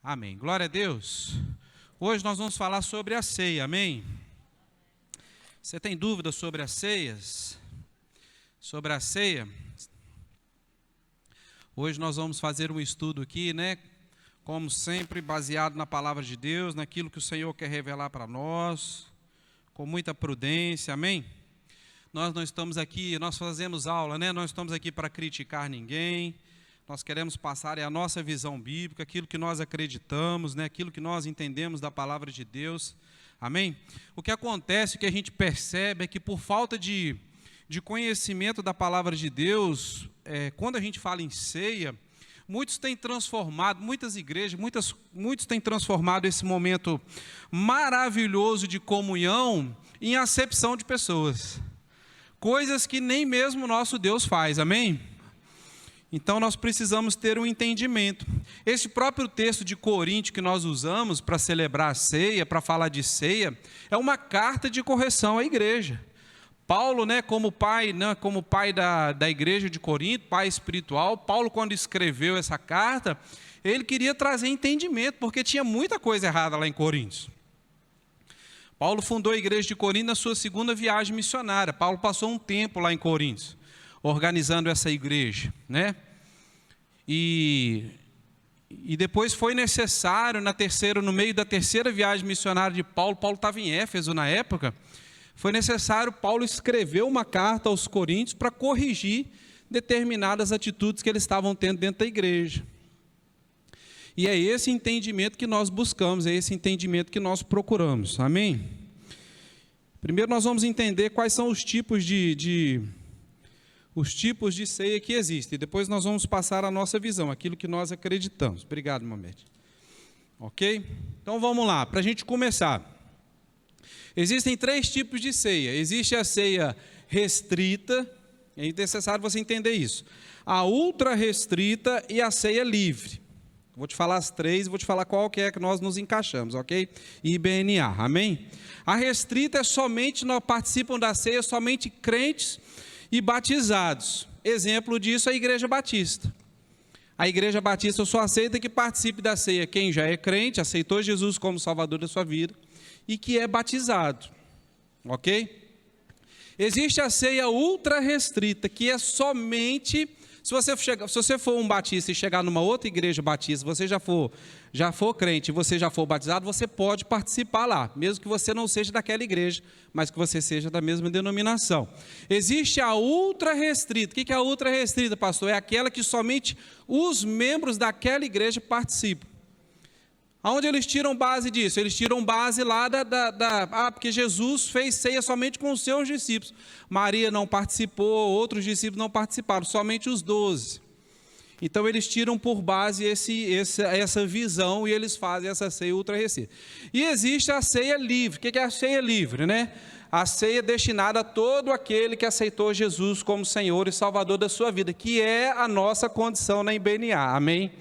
Amém. Glória a Deus. Hoje nós vamos falar sobre a ceia, amém? Você tem dúvidas sobre as ceias? Sobre a ceia? Hoje nós vamos fazer um estudo aqui, né? Como sempre, baseado na palavra de Deus, naquilo que o Senhor quer revelar para nós, com muita prudência, amém? Nós não estamos aqui, nós fazemos aula, né? Nós estamos aqui para criticar ninguém. Nós queremos passar a nossa visão bíblica, aquilo que nós acreditamos, né? Aquilo que nós entendemos da palavra de Deus, amém? O que acontece, o que a gente percebe é que por falta de conhecimento da palavra de Deus, quando a gente fala em ceia, muitos têm transformado, muitas igrejas, muitos têm transformado esse momento maravilhoso de comunhão em acepção de pessoas, coisas que nem mesmo o nosso Deus faz, amém? Então nós precisamos ter um entendimento. Esse próprio texto de Coríntios que nós usamos para celebrar a ceia, para falar de ceia, é uma carta de correção à igreja. Paulo, né, como pai da igreja de Corinto, pai espiritual, Paulo, quando escreveu essa carta, ele queria trazer entendimento, porque tinha muita coisa errada lá em Coríntios. Paulo fundou a igreja de Corinto na sua segunda viagem missionária. Paulo passou um tempo lá em Coríntios, organizando essa igreja, né? E depois foi necessário, no meio da terceira viagem missionária de Paulo estava em Éfeso na época, foi necessário Paulo escrever uma carta aos coríntios para corrigir determinadas atitudes que eles estavam tendo dentro da igreja. E é esse entendimento que nós buscamos, é esse entendimento que nós procuramos, amém? Primeiro nós vamos entender quais são os tipos de ceia que existem. Depois nós vamos passar a nossa visão, aquilo que nós acreditamos. Obrigado, Mamed. Ok? Então vamos lá, para a gente começar. Existem três tipos de ceia. Existe a ceia restrita, é necessário você entender isso. A ultra restrita e a ceia livre. Vou te falar as três, vou te falar qual que é que nós nos encaixamos, ok? IBNA, amém? A restrita é somente, nós participam da ceia somente crentes e batizados. Exemplo disso é a Igreja Batista. A Igreja Batista só aceita que participe da ceia quem já é crente, aceitou Jesus como Salvador da sua vida e que é batizado, ok? Existe a ceia ultra restrita, que é somente, se você for um batista e chegar numa outra igreja batista, você já for crente, você já for batizado, você pode participar lá, mesmo que você não seja daquela igreja, mas que você seja da mesma denominação. Existe a ultra restrita. O que é a ultra restrita, pastor? É aquela que somente os membros daquela igreja participam. Aonde eles tiram base disso? Eles tiram base lá porque Jesus fez ceia somente com os seus discípulos. Maria não participou, outros discípulos não participaram, somente os 12. Então eles tiram por base essa visão e eles fazem essa ceia ultra restrita. E existe a ceia livre. O que é a ceia livre, né? A ceia destinada a todo aquele que aceitou Jesus como Senhor e Salvador da sua vida, que é a nossa condição na IBNA, amém?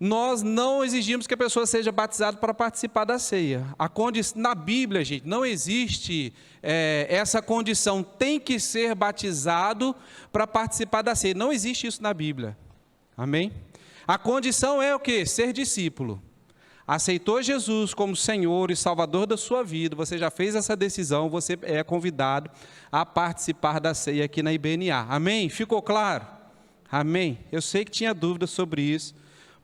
Nós não exigimos que a pessoa seja batizada para participar da ceia. Na Bíblia, gente, não existe essa condição, tem que ser batizado para participar da ceia. Não existe isso na Bíblia, amém? A condição é o quê? Ser discípulo. Aceitou Jesus como Senhor e Salvador da sua vida, você já fez essa decisão, você é convidado a participar da ceia aqui na IBNA, amém? Ficou claro? Amém? Eu sei que tinha dúvidas sobre isso,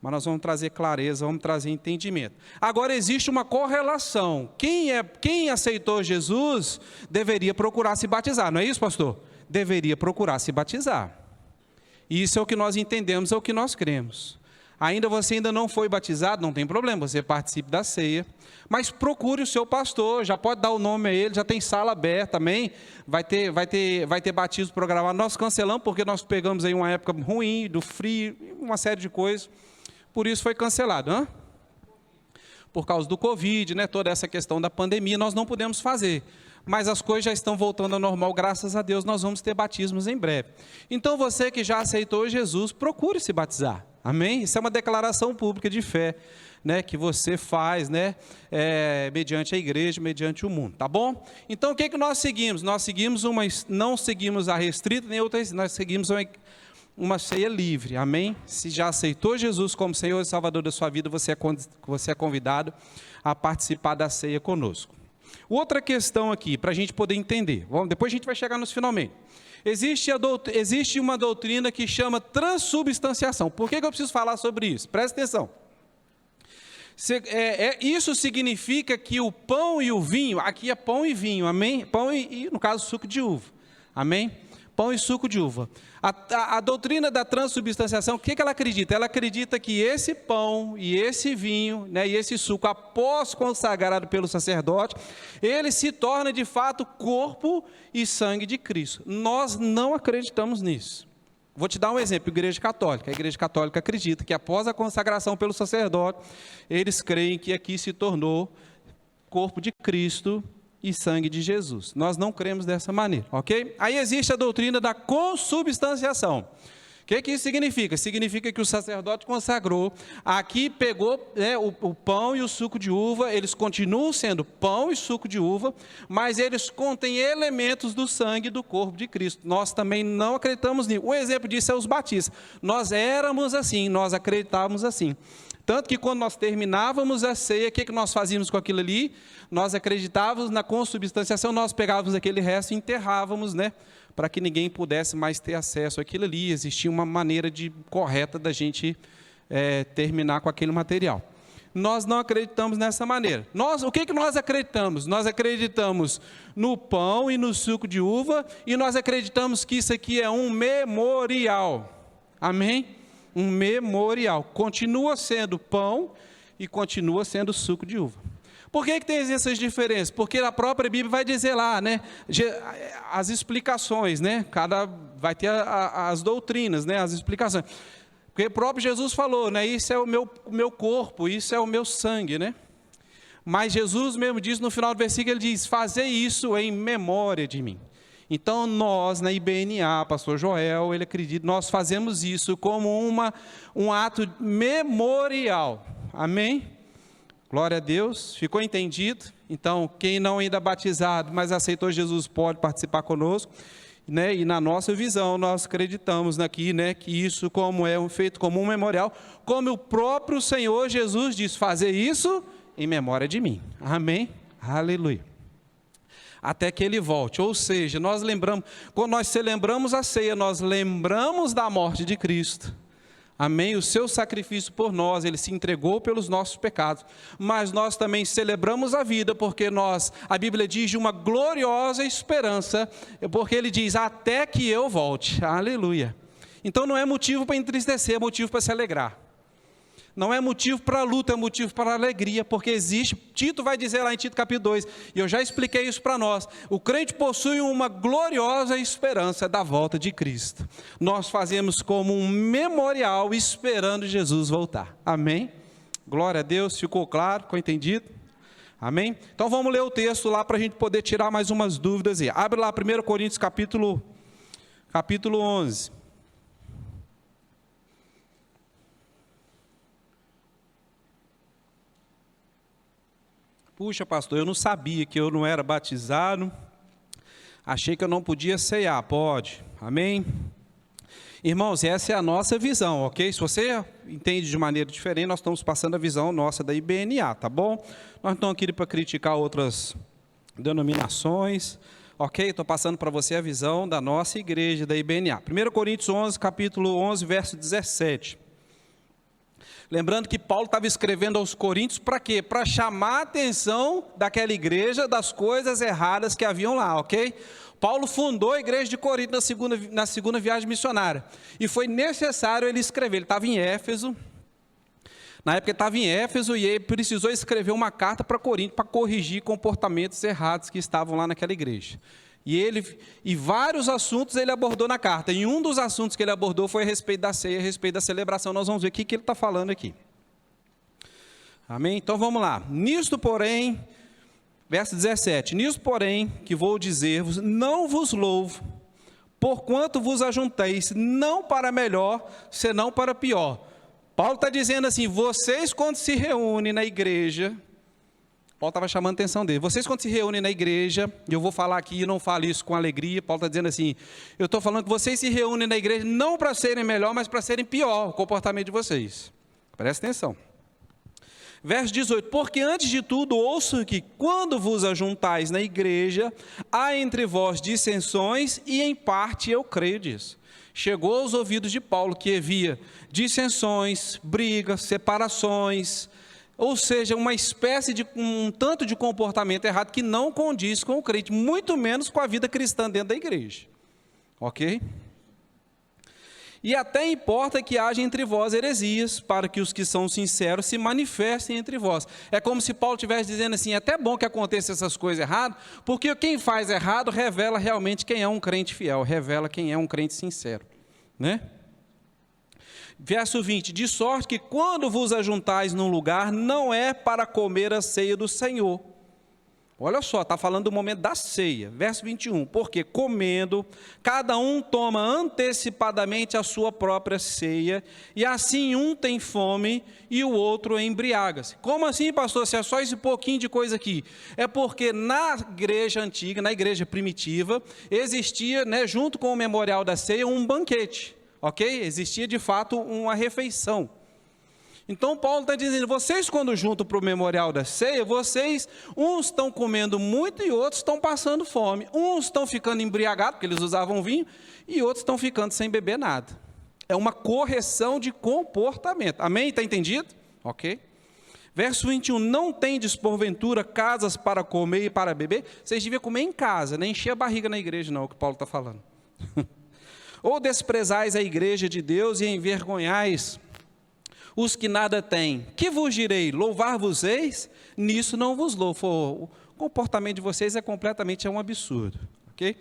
mas nós vamos trazer clareza, vamos trazer entendimento. Agora existe uma correlação. Quem aceitou Jesus deveria procurar se batizar, não é isso, pastor? Deveria procurar se batizar. Isso é o que nós entendemos, é o que nós cremos. Você ainda não foi batizado, não tem problema, você participe da ceia, mas procure o seu pastor, já pode dar o nome a ele, já tem sala aberta, amém? Vai ter batismo programado. Nós cancelamos porque nós pegamos aí uma época ruim, do frio, uma série de coisas. Por isso foi cancelado, por causa do Covid, né, toda essa questão da pandemia, nós não pudemos fazer, mas as coisas já estão voltando ao normal, graças a Deus, nós vamos ter batismos em breve. Então você que já aceitou Jesus, procure se batizar, amém? Isso é uma declaração pública de fé, né, que você faz, né, mediante a igreja, mediante o mundo, tá bom? Então o que nós seguimos? Nós seguimos não seguimos a restrita, nem outra, nós seguimos uma ceia livre, amém? Se já aceitou Jesus como Senhor e Salvador da sua vida, você é convidado a participar da ceia conosco. Outra questão aqui, para a gente poder entender, depois a gente vai chegar nos finalmente. Existe uma doutrina que chama transubstanciação. Por que eu preciso falar sobre isso? Presta atenção. Isso significa que o pão e o vinho, aqui é pão e vinho, amém? Pão e no caso, suco de uva, amém? Pão e suco de uva. A doutrina da transubstanciação, o que ela acredita? Ela acredita que esse pão e esse vinho, né, e esse suco, após consagrado pelo sacerdote, ele se torna de fato corpo e sangue de Cristo. Nós não acreditamos nisso. Vou te dar um exemplo, a Igreja Católica. A Igreja Católica acredita que após a consagração pelo sacerdote, eles creem que aqui se tornou corpo de Cristo e sangue de Jesus. Nós não cremos dessa maneira, ok? Aí existe a doutrina da consubstanciação. O que isso significa? Significa que o sacerdote consagrou, aqui pegou, né, o pão e o suco de uva, eles continuam sendo pão e suco de uva, mas eles contêm elementos do sangue do corpo de Cristo. Nós também não acreditamos nisso. Um exemplo disso é os batistas. Nós éramos assim, nós acreditávamos assim. Tanto que quando nós terminávamos a ceia, o que nós fazíamos com aquilo ali? Nós acreditávamos na consubstanciação, nós pegávamos aquele resto e enterrávamos, né? Para que ninguém pudesse mais ter acesso àquilo ali. Existia uma maneira correta da gente terminar com aquele material. Nós não acreditamos nessa maneira. O que nós acreditamos? Nós acreditamos no pão e no suco de uva, e nós acreditamos que isso aqui é um memorial. Amém? Um memorial. Continua sendo pão e continua sendo suco de uva. Por que tem essas diferenças? Porque a própria Bíblia vai dizer lá, né, as explicações, né, vai ter as doutrinas, né, as explicações. Porque o próprio Jesus falou, né, isso é o meu corpo, isso é o meu sangue, né? Mas Jesus mesmo diz no final do versículo, ele diz, fazei isso em memória de mim. Então nós, na IBNA, pastor Joel, ele acredita, nós fazemos isso como um ato memorial. Amém? Glória a Deus, ficou entendido? Então, quem não ainda é batizado, mas aceitou Jesus, pode participar conosco, né? E na nossa visão, nós acreditamos aqui, né, que isso como é feito como um memorial, como o próprio Senhor Jesus diz, fazer isso em memória de mim. Amém? Aleluia. Até que ele volte, ou seja, nós lembramos, quando nós celebramos a ceia, nós lembramos da morte de Cristo. Amém? O seu sacrifício por nós, ele se entregou pelos nossos pecados, mas nós também celebramos a vida, porque a Bíblia diz de uma gloriosa esperança, porque ele diz, até que eu volte, aleluia. Então não é motivo para entristecer, é motivo para se alegrar. Não é motivo para luta, é motivo para alegria, porque existe, Tito vai dizer lá em Tito capítulo 2, e eu já expliquei isso para nós, o crente possui uma gloriosa esperança da volta de Cristo. Nós fazemos como um memorial esperando Jesus voltar. Amém? Glória a Deus, ficou claro, ficou entendido? Amém? Então vamos ler o texto lá para a gente poder tirar mais umas dúvidas aí. Abre lá 1 Coríntios capítulo 11. Puxa, pastor, eu não sabia que eu não era batizado, achei que eu não podia ceiar. Pode, amém? Irmãos, essa é a nossa visão, ok? Se você entende de maneira diferente, nós estamos passando a visão nossa da IBNA, tá bom? Nós não estamos aqui para criticar outras denominações, ok? Estou passando para você a visão da nossa igreja, da IBNA. 1 Coríntios 11, capítulo 11, verso 17. Lembrando que Paulo estava escrevendo aos Coríntios para quê? Para chamar a atenção daquela igreja das coisas erradas que haviam lá, ok? Paulo fundou a igreja de Corinto na segunda viagem missionária. E foi necessário ele escrever. Ele estava em Éfeso. Na época ele estava em Éfeso e ele precisou escrever uma carta para Corinto para corrigir comportamentos errados que estavam lá naquela igreja. E vários assuntos ele abordou na carta. E um dos assuntos que ele abordou foi a respeito da ceia, a respeito da celebração. Nós vamos ver o que ele está falando aqui. Amém? Então vamos lá. Nisto, porém, verso 17. Nisto, porém, que vou dizer-vos, não vos louvo, porquanto vos ajunteis, não para melhor, senão para pior. Paulo está dizendo assim, vocês quando se reúnem na igreja, Paulo estava chamando a atenção dele. Vocês, quando se reúnem na igreja, e eu vou falar aqui e não falo isso com alegria, Paulo está dizendo assim, eu estou falando que vocês se reúnem na igreja não para serem melhor, mas para serem pior, o comportamento de vocês. Presta atenção. Verso 18, porque antes de tudo ouço que quando vos ajuntais na igreja, há entre vós dissensões e em parte eu creio disso. Chegou aos ouvidos de Paulo que havia dissensões, brigas, separações, ou seja, uma espécie de um tanto de comportamento errado que não condiz com o crente, muito menos com a vida cristã dentro da igreja. Ok? E até importa que haja entre vós heresias, para que os que são sinceros se manifestem entre vós. É como se Paulo estivesse dizendo assim, é até bom que aconteçam essas coisas erradas, porque quem faz errado revela realmente quem é um crente fiel, revela quem é um crente sincero, né? Verso 20, de sorte que quando vos ajuntais num lugar, não é para comer a ceia do Senhor. Olha só, está falando do momento da ceia. Verso 21, porque comendo, cada um toma antecipadamente a sua própria ceia, e assim um tem fome e o outro embriaga-se. Como assim, pastor? Se é só esse pouquinho de coisa aqui. É porque na igreja antiga, na igreja primitiva, existia, né, junto com o memorial da ceia, um banquete. Ok? Existia de fato uma refeição. Então Paulo está dizendo, vocês quando juntam para o memorial da ceia, vocês, uns estão comendo muito e outros estão passando fome. Uns estão ficando embriagados, porque eles usavam vinho, e outros estão ficando sem beber nada. É uma correção de comportamento. Amém? Está entendido? Ok. Verso 21, não tendes porventura casas para comer e para beber? Vocês deviam comer em casa, nem encher a barriga na igreja não, é o que Paulo está falando. Ou desprezais a igreja de Deus e envergonhais os que nada têm? Que vos direi? Louvar-vos-eis? Nisso não vos louvo. O comportamento de vocês é um absurdo. Ok?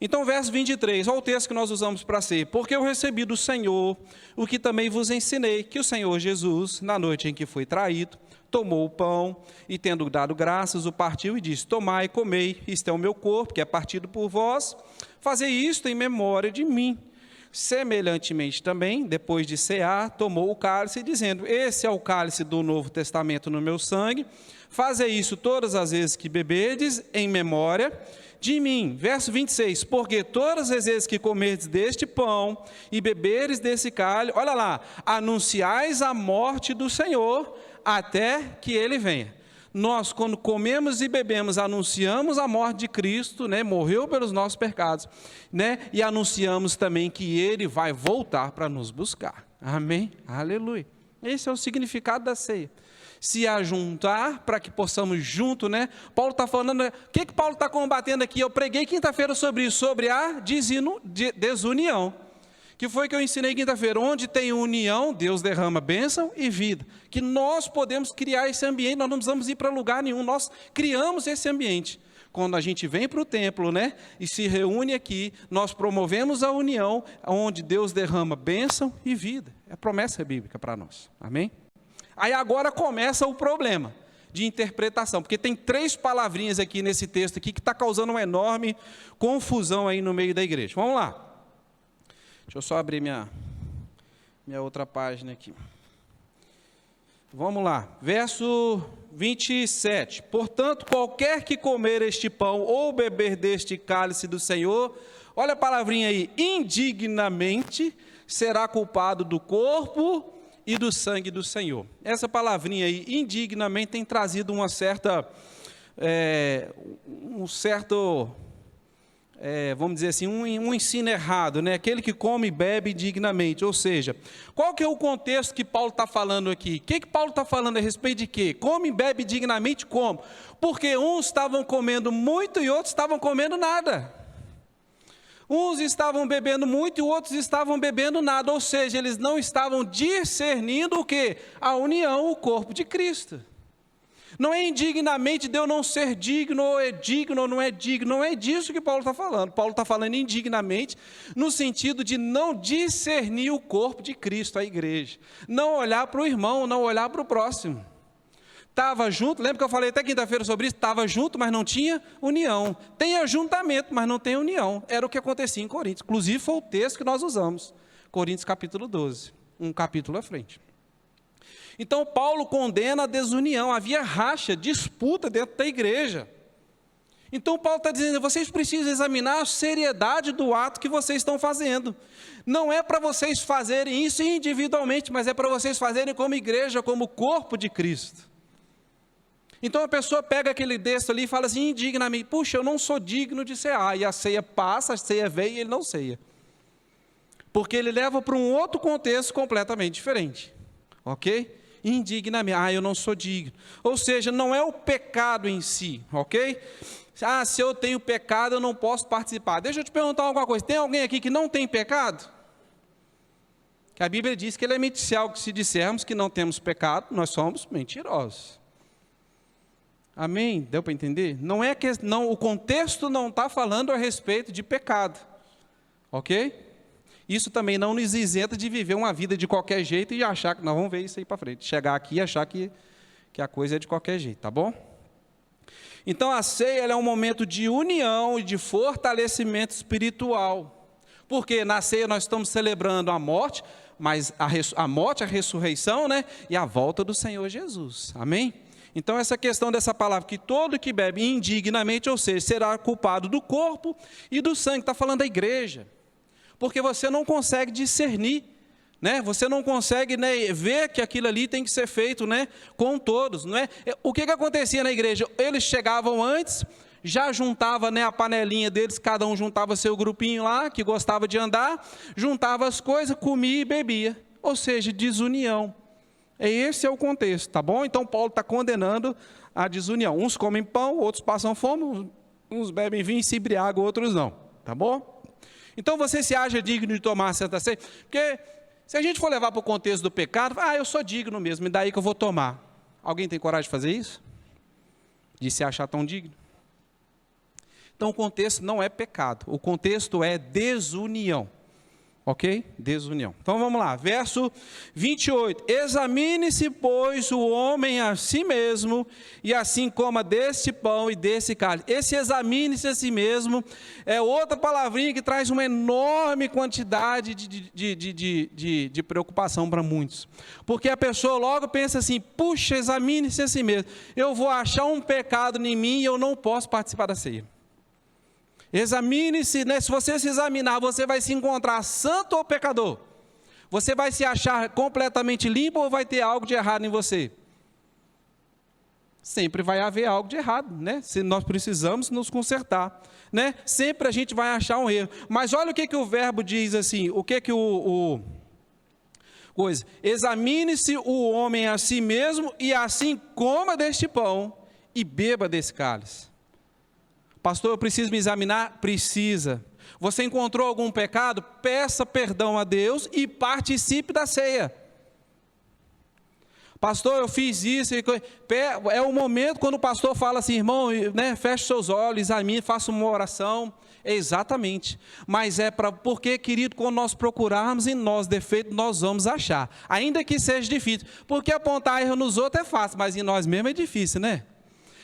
Então, verso 23, olha o texto que nós usamos para ser. Porque eu recebi do Senhor o que também vos ensinei, que o Senhor Jesus, na noite em que foi traído, tomou o pão e, tendo dado graças, o partiu e disse, tomai e comei, isto é o meu corpo, que é partido por vós, fazei isto em memória de mim. Semelhantemente também, depois de cear, tomou o cálice, dizendo, esse é o cálice do Novo Testamento no meu sangue, fazei isso todas as vezes que beberdes, em memória de mim. Verso 26, porque todas as vezes que comerdes deste pão e beberes desse cálice, olha lá, anunciais a morte do Senhor, até que ele venha. Nós, quando comemos e bebemos, anunciamos a morte de Cristo, né? Morreu pelos nossos pecados, né? E anunciamos também que ele vai voltar para nos buscar. Amém? Aleluia. Esse é o significado da ceia. Se ajuntar para que possamos junto, né? Paulo está falando, o que Paulo está combatendo aqui? Eu preguei quinta-feira sobre isso, sobre a desunião. Que foi que eu ensinei quinta-feira, onde tem união, Deus derrama bênção e vida, que nós podemos criar esse ambiente, nós não precisamos ir para lugar nenhum, nós criamos esse ambiente, quando a gente vem para o templo, né, e se reúne aqui, nós promovemos a união, onde Deus derrama bênção e vida, é promessa bíblica para nós, amém? Aí agora começa o problema de interpretação, porque tem 3 palavrinhas aqui nesse texto aqui, que está causando uma enorme confusão aí no meio da igreja, vamos lá. Deixa eu só abrir minha outra página aqui. Vamos lá, verso 27. Portanto, qualquer que comer este pão ou beber deste cálice do Senhor, olha a palavrinha aí, indignamente será culpado do corpo e do sangue do Senhor. Essa palavrinha aí, indignamente, tem trazido uma certa, vamos dizer assim, um ensino errado, né? Aquele que come e bebe dignamente, ou seja, qual que é o contexto que Paulo está falando aqui? O que Paulo está falando a respeito de quê? Come e bebe dignamente como? Porque uns estavam comendo muito e outros estavam comendo nada. Uns estavam bebendo muito e outros estavam bebendo nada, ou seja, eles não estavam discernindo o quê? A união, o corpo de Cristo. Não é indignamente de eu não ser digno, ou é digno ou não é digno, não é disso que Paulo está falando. Paulo está falando indignamente no sentido de não discernir o corpo de Cristo, a igreja. Não olhar para o irmão, não olhar para o próximo. Estava junto, lembra que eu falei até quinta-feira sobre isso? Estava junto, mas não tinha união. Tem ajuntamento, mas não tem união. Era o que acontecia em Coríntios. Inclusive foi o texto que nós usamos. Coríntios capítulo 12, um capítulo à frente. Então Paulo condena a desunião, havia racha, disputa dentro da igreja. Então Paulo está dizendo, vocês precisam examinar a seriedade do ato que vocês estão fazendo. Não é para vocês fazerem isso individualmente, mas é para vocês fazerem como igreja, como corpo de Cristo. Então a pessoa pega aquele texto ali e fala assim, indignamente, puxa, eu não sou digno de cear. E a ceia passa, a ceia vem e ele não ceia. Porque ele leva para um outro contexto completamente diferente. Ok? Indignamente, eu não sou digno. Ou seja, não é o pecado em si, ok? Se eu tenho pecado, eu não posso participar. Deixa eu te perguntar alguma coisa. Tem alguém aqui que não tem pecado? Que a Bíblia diz que ele é mentiroso, que se dissermos que não temos pecado, nós somos mentirosos. Amém? Deu para entender? Não é que não, o contexto não está falando a respeito de pecado, ok? Isso também não nos isenta de viver uma vida de qualquer jeito e achar que nós vamos ver isso aí para frente. Chegar aqui e achar que a coisa é de qualquer jeito, tá bom? Então a ceia ela é um momento de união e de fortalecimento espiritual. Porque na ceia nós estamos celebrando a morte, mas a morte, a ressurreição, né? E a volta do Senhor Jesus. Amém? Então essa questão dessa palavra, que todo que bebe indignamente, ou seja, será culpado do corpo e do sangue, está falando da igreja. Porque você não consegue discernir, né? Você não consegue, né, ver que aquilo ali tem que ser feito, né, com todos, não é? O que acontecia na igreja? Eles chegavam antes, já juntava, né, a panelinha deles, cada um juntava seu grupinho lá, que gostava de andar, juntava as coisas, comia e bebia, ou seja, desunião. Esse é o contexto, tá bom? Então Paulo está condenando a desunião. Uns comem pão, outros passam fome, uns bebem vinho e se embriagam, outros não, tá bom? Então você se acha digno de tomar a Santa Ceia? Porque se a gente for levar para o contexto do pecado, eu sou digno mesmo, e daí que eu vou tomar. Alguém tem coragem de fazer isso? De se achar tão digno? Então o contexto não é pecado, o contexto é desunião. Ok? Desunião. Então vamos lá, verso 28. Examine-se, pois, o homem a si mesmo, e assim coma deste pão e desse cálice. Esse examine-se a si mesmo é outra palavrinha que traz uma enorme quantidade de preocupação para muitos. Porque a pessoa logo pensa assim, puxa, examine-se a si mesmo. Eu vou achar um pecado em mim e eu não posso participar da ceia. Examine-se, né? Se você se examinar, você vai se encontrar santo ou pecador? Você vai se achar completamente limpo ou vai ter algo de errado em você? Sempre vai haver algo de errado, né? Se nós precisamos nos consertar, né? Sempre a gente vai achar um erro. Mas olha o que o verbo diz assim, o que coisa. Examine-se o homem a si mesmo e assim coma deste pão e beba desse cálice. Pastor, eu preciso me examinar? Precisa. Você encontrou algum pecado? Peça perdão a Deus e participe da ceia. Pastor, eu fiz isso. É o momento quando o pastor fala assim, irmão, né, feche seus olhos, examine, faça uma oração. Exatamente. Mas porque, querido, quando nós procurarmos em nós defeitos, nós vamos achar. Ainda que seja difícil. Porque apontar erro nos outros é fácil, mas em nós mesmos é difícil, né?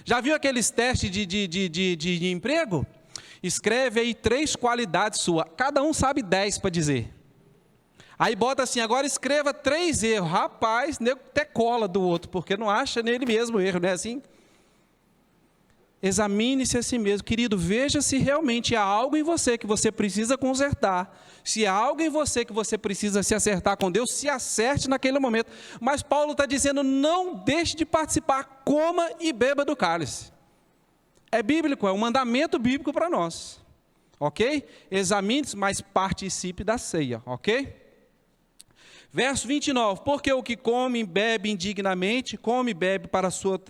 Já viu aqueles testes de emprego? Escreve aí 3 qualidades suas. Cada um sabe 10 para dizer. Aí bota assim, agora escreva 3 erros. Rapaz, nego até cola do outro, porque não acha nele mesmo erro, não é assim? Examine-se a si mesmo. Querido, veja se realmente há algo em você que você precisa consertar. Se há algo em você que você precisa se acertar com Deus, se acerte naquele momento. Mas Paulo está dizendo, não deixe de participar, coma e beba do cálice. É bíblico, é um mandamento bíblico para nós. Ok? Examine-se, mas participe da ceia. Ok? Verso 29, porque o que come e bebe indignamente, come e bebe para a sua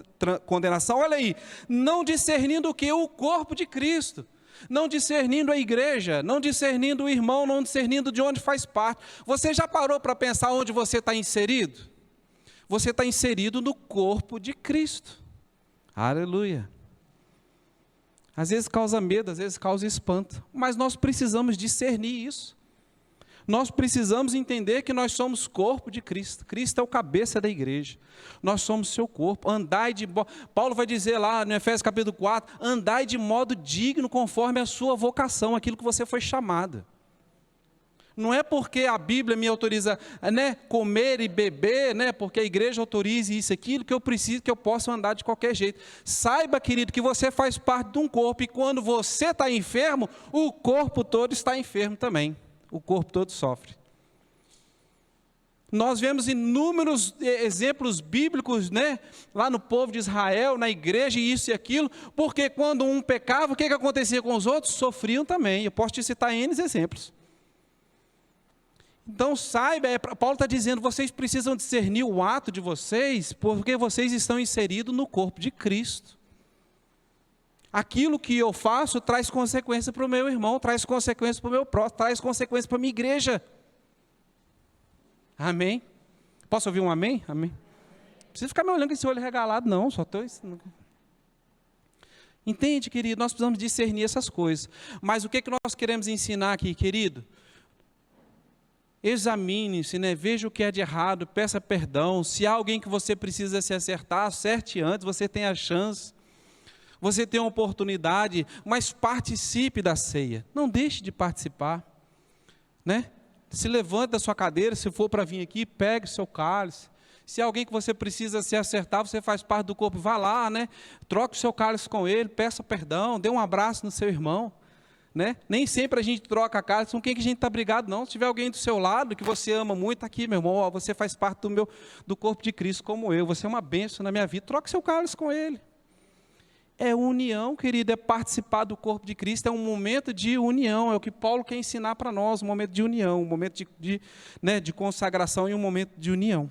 condenação. Olha aí, não discernindo o que? O corpo de Cristo. Não discernindo a igreja, não discernindo o irmão, não discernindo de onde faz parte. Você já parou para pensar onde você está inserido? Você está inserido no corpo de Cristo. Aleluia. Às vezes causa medo, às vezes causa espanto, mas nós precisamos discernir isso. Nós precisamos entender que nós somos corpo de Cristo. Cristo é o cabeça da igreja. Nós somos seu corpo. Paulo vai dizer lá no Efésios capítulo 4, andai de modo digno conforme a sua vocação, aquilo que você foi chamado. Não é porque a Bíblia me autoriza, né, comer e beber, né, porque a igreja autoriza isso, aquilo, que eu preciso, que eu possa andar de qualquer jeito. Saiba, querido, que você faz parte de um corpo, e quando você está enfermo, o corpo todo está enfermo também. O corpo todo sofre. Nós vemos inúmeros exemplos bíblicos, né, lá no povo de Israel, na igreja, isso e aquilo, porque quando um pecava, o que acontecia com os outros? Sofriam também. Eu posso te citar N exemplos. Então saiba, Paulo está dizendo, vocês precisam discernir o ato de vocês, porque vocês estão inseridos no corpo de Cristo. Aquilo que eu faço traz consequência para o meu irmão, traz consequência para o meu próximo, traz consequência para a minha igreja. Amém? Posso ouvir um amém? Amém. Não precisa ficar me olhando com esse olho regalado, não. Só estou ensinando. Entende, querido? Nós precisamos discernir essas coisas. Mas o que nós queremos ensinar aqui, querido? Examine-se, né? Veja o que é de errado, peça perdão. Se há alguém que você precisa se acertar, acerte antes, você tem a chance. Você tem a oportunidade, mas participe da ceia. Não deixe de participar, né? Se levante da sua cadeira, se for para vir aqui, pegue o seu cálice. Se há alguém que você precisa se acertar, você faz parte do corpo, vá lá, né? Troque o seu cálice com ele, peça perdão, dê um abraço no seu irmão, né? Nem sempre a gente troca cálice com quem que a gente está brigado, não. Se tiver alguém do seu lado, que você ama muito, está aqui, meu irmão, ó, você faz parte do corpo de Cristo como eu, você é uma bênção na minha vida, troque seu cálice com ele. É união, querido, é participar do corpo de Cristo, é um momento de união, é o que Paulo quer ensinar para nós, um momento de união, um momento de consagração e um momento de união.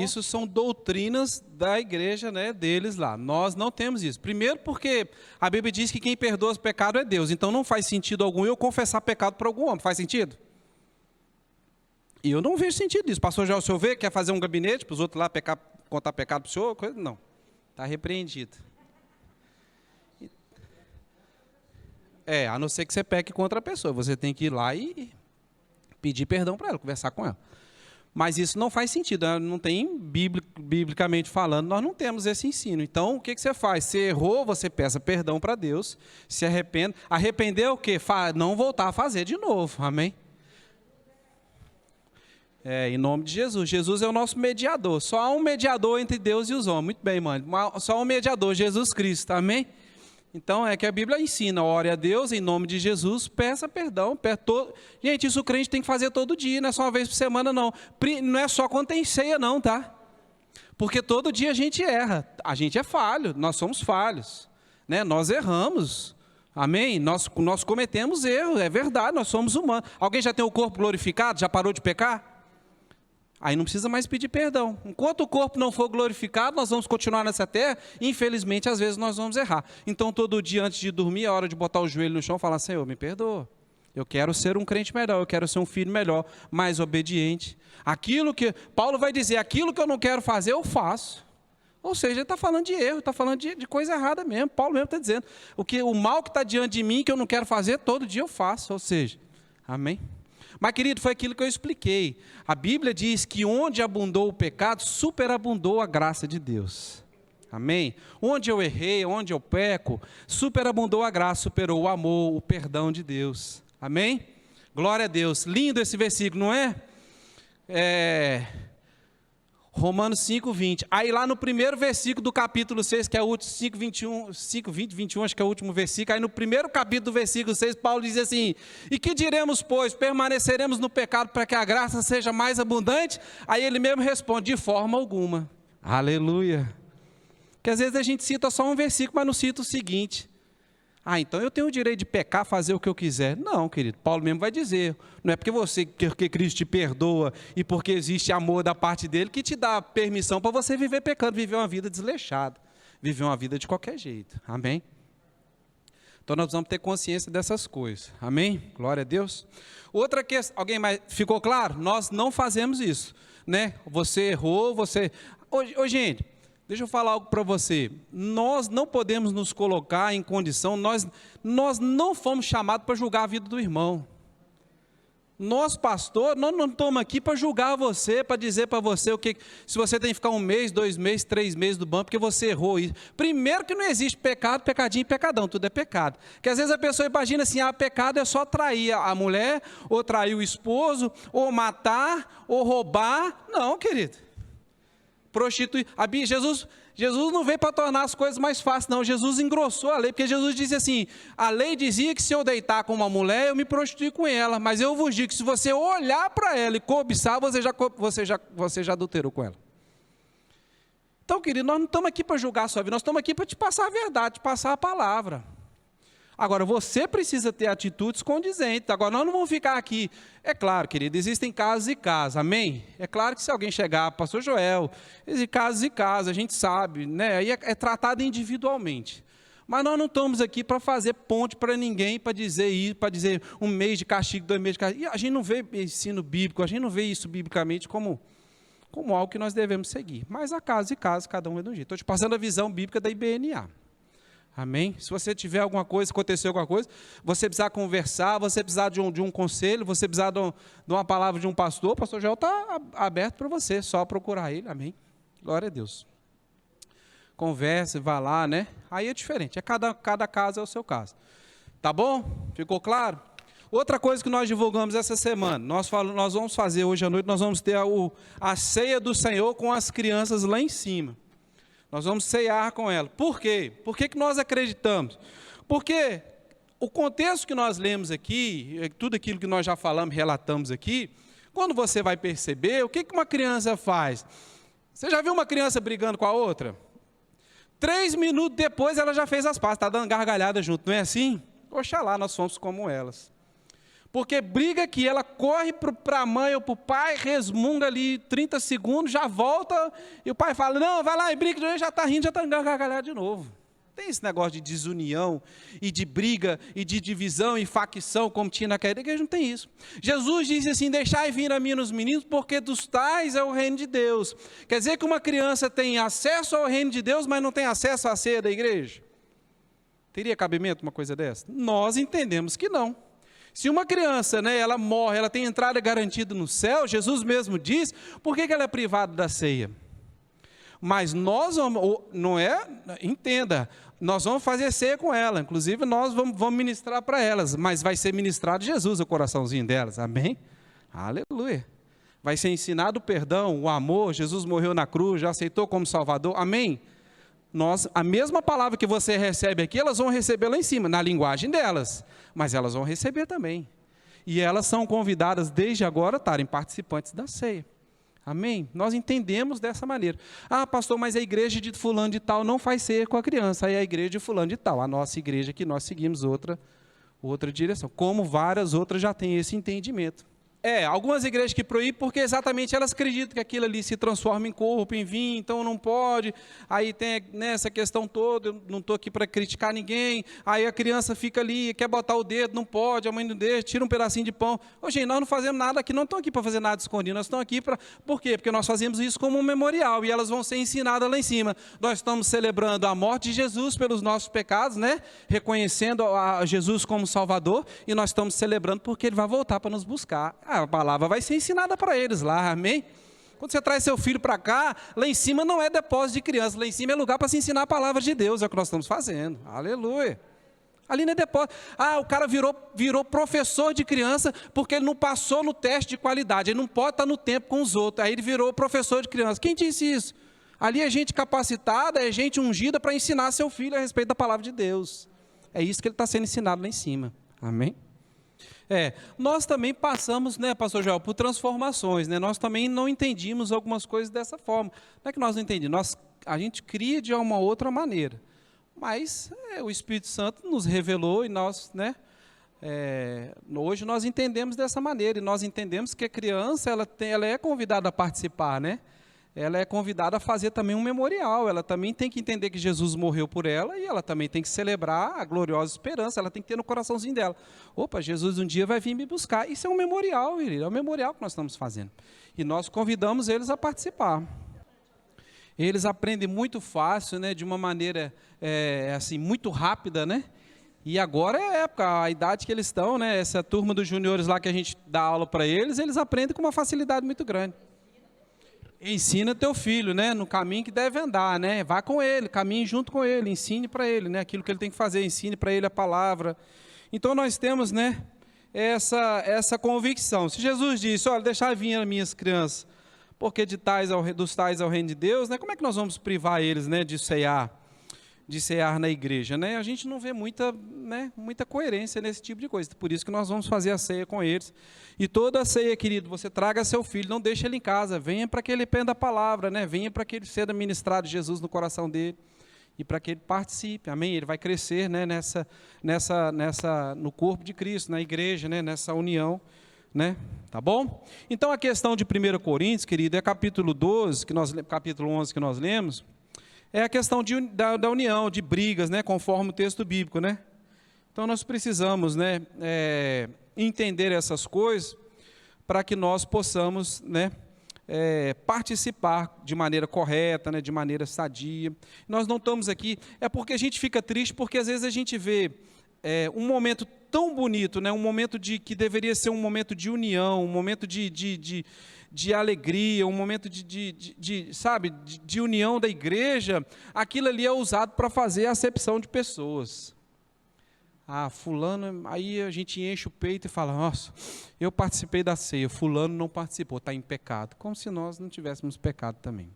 Isso são doutrinas da igreja, né, deles lá. Nós não temos isso. Primeiro porque a Bíblia diz que quem perdoa os pecados é Deus, então não faz sentido algum eu confessar pecado para algum homem, faz sentido? E eu não vejo sentido nisso. Pastor Joel, o senhor vê, quer fazer um gabinete para os outros lá contar pecado para o senhor? Coisa? Não, está repreendido. A não ser que você peque contra a pessoa, você tem que ir lá e pedir perdão para ela, conversar com ela. Mas isso não faz sentido, não tem, biblicamente falando, nós não temos esse ensino. Então, o que você faz? Você errou, você peça perdão para Deus, se arrependa. Arrepender é o quê? Não voltar a fazer de novo, amém? Em nome de Jesus. Jesus é o nosso mediador, só há um mediador entre Deus e os homens. Muito bem, mano, só um mediador, Jesus Cristo, amém? Então, é que a Bíblia ensina, ore a Deus em nome de Jesus, peça perdão. Gente, isso o crente tem que fazer todo dia, não é só uma vez por semana, não. Não é só quando tem ceia, não, tá? Porque todo dia a gente erra, a gente é falho, nós somos falhos, né? Nós erramos, amém? Nós cometemos erros, é verdade, nós somos humanos. Alguém já tem o corpo glorificado, já parou de pecar? Aí não precisa mais pedir perdão. Enquanto o corpo não for glorificado, nós vamos continuar nessa terra. Infelizmente, às vezes nós vamos errar. Então, todo dia antes de dormir, é hora de botar o joelho no chão e falar, Senhor, me perdoa. Eu quero ser um crente melhor, eu quero ser um filho melhor, mais obediente. Aquilo que, Paulo vai dizer, aquilo que eu não quero fazer, eu faço. Ou seja, ele está falando de erro, está falando de coisa errada mesmo. Paulo mesmo está dizendo, o mal que está diante de mim, que eu não quero fazer, todo dia eu faço. Ou seja, amém? Mas, querido, foi aquilo que eu expliquei. A Bíblia diz que onde abundou o pecado, superabundou a graça de Deus. Amém? Onde eu errei, onde eu peco, superabundou a graça, superou o amor, o perdão de Deus. Amém? Glória a Deus. Lindo esse versículo, não é? Romanos 5:20. Aí lá no primeiro versículo do capítulo 6, que é o último, 5:20, 21, acho que é o último versículo. Aí no primeiro capítulo do versículo 6, Paulo diz assim, e que diremos, pois, permaneceremos no pecado para que a graça seja mais abundante? Aí ele mesmo responde, de forma alguma. Aleluia. Porque às vezes a gente cita só um versículo, mas não cita o seguinte. Então eu tenho o direito de pecar, fazer o que eu quiser. Não, querido, Paulo mesmo vai dizer, não é porque Cristo te perdoa e porque existe amor da parte dele que te dá permissão para você viver pecando, viver uma vida desleixada, viver uma vida de qualquer jeito, amém? Então nós precisamos ter consciência dessas coisas, amém? Glória a Deus. Outra questão, alguém mais, ficou claro? Nós não fazemos isso, né? Você errou, gente, deixa eu falar algo para você, nós não podemos nos colocar em condição, nós não fomos chamados para julgar a vida do irmão. Nós, pastor, nós não estamos aqui para julgar você, para dizer para você se você tem que ficar 1 mês, 2 meses, 3 meses do banco, porque você errou isso. Primeiro que não existe pecado, pecadinho e pecadão, tudo é pecado. Porque às vezes a pessoa imagina assim, pecado é só trair a mulher, ou trair o esposo, ou matar, ou roubar. Não, querido. Prostituir. Jesus não veio para tornar as coisas mais fáceis, não. Jesus engrossou a lei, porque Jesus disse assim, a lei dizia que se eu deitar com uma mulher, eu me prostitui com ela, mas eu vos digo que se você olhar para ela e cobiçar, você já adulterou com ela. Então, querido, nós não estamos aqui para julgar a sua vida, nós estamos aqui para te passar a verdade, te passar a palavra. Agora, você precisa ter atitudes condizentes. Agora, nós não vamos ficar aqui. É claro, querido, existem casos e casos, amém? É claro que se alguém chegar, pastor Joel, existem casos e casos, a gente sabe, né? Aí é tratado individualmente. Mas nós não estamos aqui para fazer ponte para ninguém, para dizer isso, para dizer 1 mês de castigo, 2 meses de castigo. E a gente não vê ensino bíblico, a gente não vê isso biblicamente como algo que nós devemos seguir. Mas há casos e casos, cada um é de um jeito. Estou te passando a visão bíblica da IBNA. Amém? Se você tiver alguma coisa, aconteceu alguma coisa, você precisar conversar, você precisar de um conselho, você precisar de uma palavra de um pastor, o pastor Joel está aberto para você, só procurar ele, amém? Glória a Deus. Converse, vá lá, né? Aí é diferente, cada caso é o seu caso. Tá bom? Ficou claro? Outra coisa que nós divulgamos essa semana, nós vamos fazer hoje à noite, nós vamos ter a ceia do Senhor com as crianças lá em cima. Nós vamos ceiar com ela. Por quê? Por que nós acreditamos? Porque o contexto que nós lemos aqui, tudo aquilo que nós já falamos, relatamos aqui, quando você vai perceber, o que uma criança faz? Você já viu uma criança brigando com a outra? 3 minutos depois ela já fez as pazes, está dando gargalhada junto, não é assim? Oxalá, nós somos como elas. Porque briga que ela corre para a mãe ou para o pai, resmunga ali 30 segundos, já volta, e o pai fala, não, vai lá e briga, já está rindo, já está gargalhado de novo. Tem esse negócio de desunião, e de briga, e de divisão, e facção, como tinha naquela igreja, não tem isso. Jesus disse assim, deixai vir a mim os meninos, porque dos tais é o reino de Deus. Quer dizer que uma criança tem acesso ao reino de Deus, mas não tem acesso à ceia da igreja? Teria cabimento uma coisa dessa? Nós entendemos que não. Se uma criança, né, ela morre, ela tem entrada garantida no céu, Jesus mesmo diz, por que ela é privada da ceia? Mas nós vamos, não é, entenda, nós vamos fazer ceia com ela, inclusive nós vamos ministrar para elas, mas vai ser ministrado Jesus, o coraçãozinho delas, amém? Aleluia. Vai ser ensinado o perdão, o amor, Jesus morreu na cruz, já aceitou como Salvador, amém? A mesma palavra que você recebe aqui, elas vão receber lá em cima, na linguagem delas, mas elas vão receber também. E elas são convidadas desde agora a estarem participantes da ceia. Amém? Nós entendemos dessa maneira. Pastor, mas a igreja de fulano de tal não faz ceia com a criança, aí é a igreja de fulano de tal. A nossa igreja que nós seguimos outra direção. Como várias outras já têm esse entendimento. Algumas igrejas que proíbem porque exatamente elas acreditam que aquilo ali se transforma em corpo, em vinho, então não pode. Aí tem essa questão toda, eu não estou aqui para criticar ninguém. Aí a criança fica ali, quer botar o dedo, não pode, a mãe não deixa, tira um pedacinho de pão. Gente, nós não fazemos nada aqui, não estamos aqui para fazer nada escondido, nós estamos aqui para... Por quê? Porque nós fazemos isso como um memorial e elas vão ser ensinadas lá em cima. Nós estamos celebrando a morte de Jesus pelos nossos pecados, né? Reconhecendo a Jesus como Salvador, e nós estamos celebrando porque Ele vai voltar para nos buscar. A palavra vai ser ensinada para eles lá, amém? Quando você traz seu filho para cá, lá em cima não é depósito de criança, lá em cima é lugar para se ensinar a palavra de Deus, é o que nós estamos fazendo, aleluia. Ali não é depósito. O cara virou professor de criança porque ele não passou no teste de qualidade, ele não pode estar no tempo com os outros, aí ele virou professor de criança. Quem disse isso? Ali é gente capacitada, é gente ungida para ensinar seu filho a respeito da palavra de Deus. É isso que ele está sendo ensinado lá em cima, amém? Nós também passamos, né, pastor Joel, por transformações, né? Nós também não entendíamos algumas coisas dessa forma. Não é que nós não entendíamos, a gente cria de uma outra maneira. Mas o Espírito Santo nos revelou e nós, né, hoje nós entendemos dessa maneira. E nós entendemos que a criança, ela é convidada a participar, né? Ela é convidada a fazer também um memorial, ela também tem que entender que Jesus morreu por ela e ela também tem que celebrar a gloriosa esperança, ela tem que ter no coraçãozinho dela. Jesus um dia vai vir me buscar. Isso é um memorial, querido, é um memorial que nós estamos fazendo. E nós convidamos eles a participar. Eles aprendem muito fácil, né, de uma maneira assim, muito rápida, né? E agora é a época, a idade que eles estão, né? Essa turma dos juniores lá que a gente dá aula para eles aprendem com uma facilidade muito grande. Ensina teu filho, né? No caminho que deve andar, né? Vá com ele, caminhe junto com ele, ensine para ele, né? Aquilo que ele tem que fazer, ensine para ele a palavra. Então nós temos, né? Essa convicção. Se Jesus disse, olha, deixai vir as minhas crianças, porque dos tais ao reino de Deus, né? Como é que nós vamos privar eles, né? De cear na igreja, né? A gente não vê muita coerência nesse tipo de coisa. Por isso que nós vamos fazer a ceia com eles. E toda a ceia, querido, você traga seu filho, não deixe ele em casa, venha para que ele aprenda a palavra, né? Venha para que ele seja ministrado de Jesus no coração dele e para que ele participe, amém? Ele vai crescer, né? No corpo de Cristo, na igreja, né? Nessa união, né? Tá bom? Então a questão de 1 Coríntios, querido, é capítulo 12, capítulo 11 que nós lemos. É a questão da união, de brigas, né, conforme o texto bíblico, né? Então nós precisamos, né, entender essas coisas para que nós possamos, né, participar de maneira correta, né, de maneira sadia. Nós não estamos aqui, é porque a gente fica triste, porque às vezes a gente vê um momento tão bonito, né, um momento que deveria ser um momento de união, um momento de alegria, um momento de união da igreja, aquilo ali é usado para fazer a acepção de pessoas. Fulano, aí a gente enche o peito e fala, nossa, eu participei da ceia, fulano não participou, está em pecado, como se nós não tivéssemos pecado também.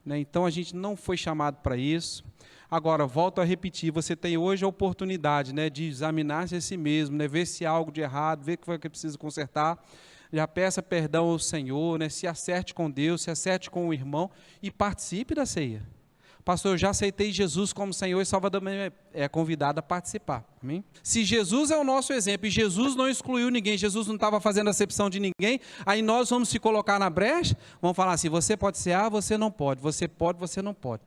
Né? Então a gente não foi chamado para isso. Agora, volto a repetir, você tem hoje a oportunidade, né, de examinar-se a si mesmo, né, ver se há algo de errado, ver o que é que precisa consertar, já peça perdão ao Senhor, né, se acerte com Deus, se acerte com o irmão e participe da ceia. Pastor, eu já aceitei Jesus como Senhor e Salvador, é convidado a participar. Amém? Se Jesus é o nosso exemplo e Jesus não excluiu ninguém, Jesus não estava fazendo acepção de ninguém, aí nós vamos se colocar na brecha, vamos falar assim, você pode cear, você não pode, você pode, você não pode.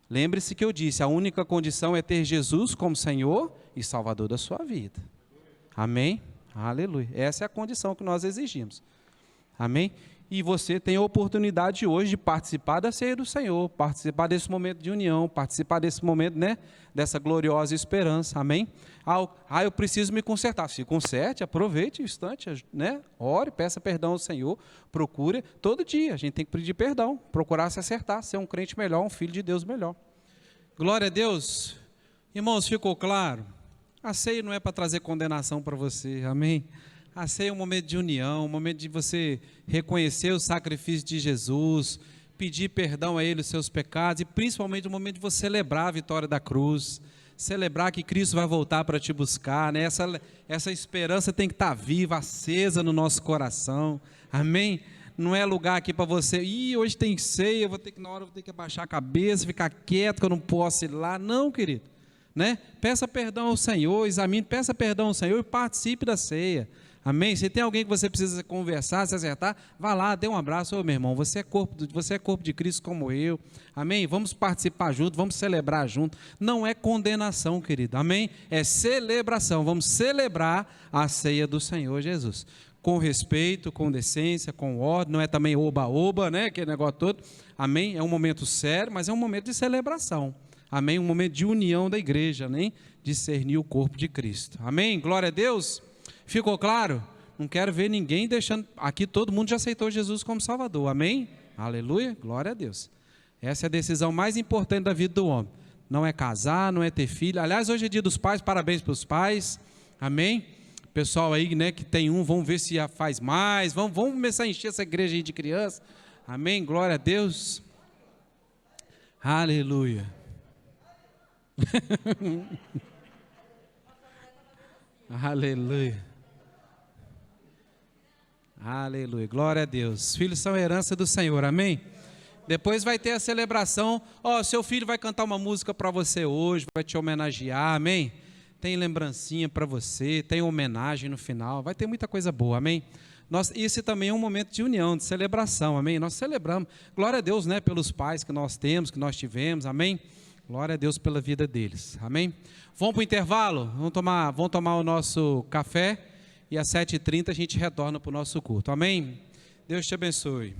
Lembre-se que eu disse, a única condição é ter Jesus como Senhor e Salvador da sua vida. Amém? Aleluia. Essa é a condição que nós exigimos. Amém? E você tem a oportunidade hoje de participar da ceia do Senhor, participar desse momento de união, participar desse momento, né, dessa gloriosa esperança. Amém? Eu preciso me consertar. Se conserte, aproveite o instante, né? Ore, peça perdão ao Senhor, procure. Todo dia a gente tem que pedir perdão, procurar se acertar, ser um crente melhor, um filho de Deus melhor. Glória a Deus. Irmãos, ficou claro? A ceia não é para trazer condenação para você, amém? A ceia é um momento de união, um momento de você reconhecer o sacrifício de Jesus, pedir perdão a Ele os seus pecados e principalmente um momento de você celebrar a vitória da cruz, celebrar que Cristo vai voltar para te buscar, né? Essa esperança tem que estar viva, acesa no nosso coração, amém? Não é lugar aqui para você, hoje tem ceia, na hora eu vou ter que abaixar a cabeça, ficar quieto que eu não posso ir lá, não, querido. Né? Peça perdão ao Senhor, examine, peça perdão ao Senhor e participe da ceia. Amém? Se tem alguém que você precisa conversar, se acertar, vá lá, dê um abraço. Ô meu irmão, você é corpo de Cristo como eu. Amém? Vamos participar junto, vamos celebrar junto. Não é condenação, querido. Amém? É celebração. Vamos celebrar a ceia do Senhor Jesus. Com respeito, com decência, com ordem. Não é também oba-oba, né? Aquele negócio todo. Amém? É um momento sério, mas é um momento de celebração. Amém? Um momento de união da igreja, né? Discernir o corpo de Cristo. Amém? Glória a Deus. Ficou claro? Não quero ver ninguém deixando... Aqui todo mundo já aceitou Jesus como Salvador. Amém? Aleluia. Glória a Deus. Essa é a decisão mais importante da vida do homem. Não é casar, não é ter filho. Aliás, hoje é dia dos pais. Parabéns para os pais. Amém? Pessoal aí, né, que tem vamos ver se já faz mais. Vamos começar a encher essa igreja aí de crianças. Amém? Glória a Deus. Aleluia. Aleluia. Aleluia, glória a Deus. Filhos são herança do Senhor, amém? Depois vai ter a celebração. Seu filho vai cantar uma música para você hoje, vai te homenagear, amém? Tem lembrancinha para você, tem homenagem no final, vai ter muita coisa boa, amém? Esse também é um momento de união, de celebração, amém? Nós celebramos, glória a Deus, né, pelos pais que nós temos, que nós tivemos, amém? Glória a Deus pela vida deles, amém? Vamos para o intervalo? Vamos tomar o nosso café e às 7h30 a gente retorna para o nosso culto, amém? Deus te abençoe.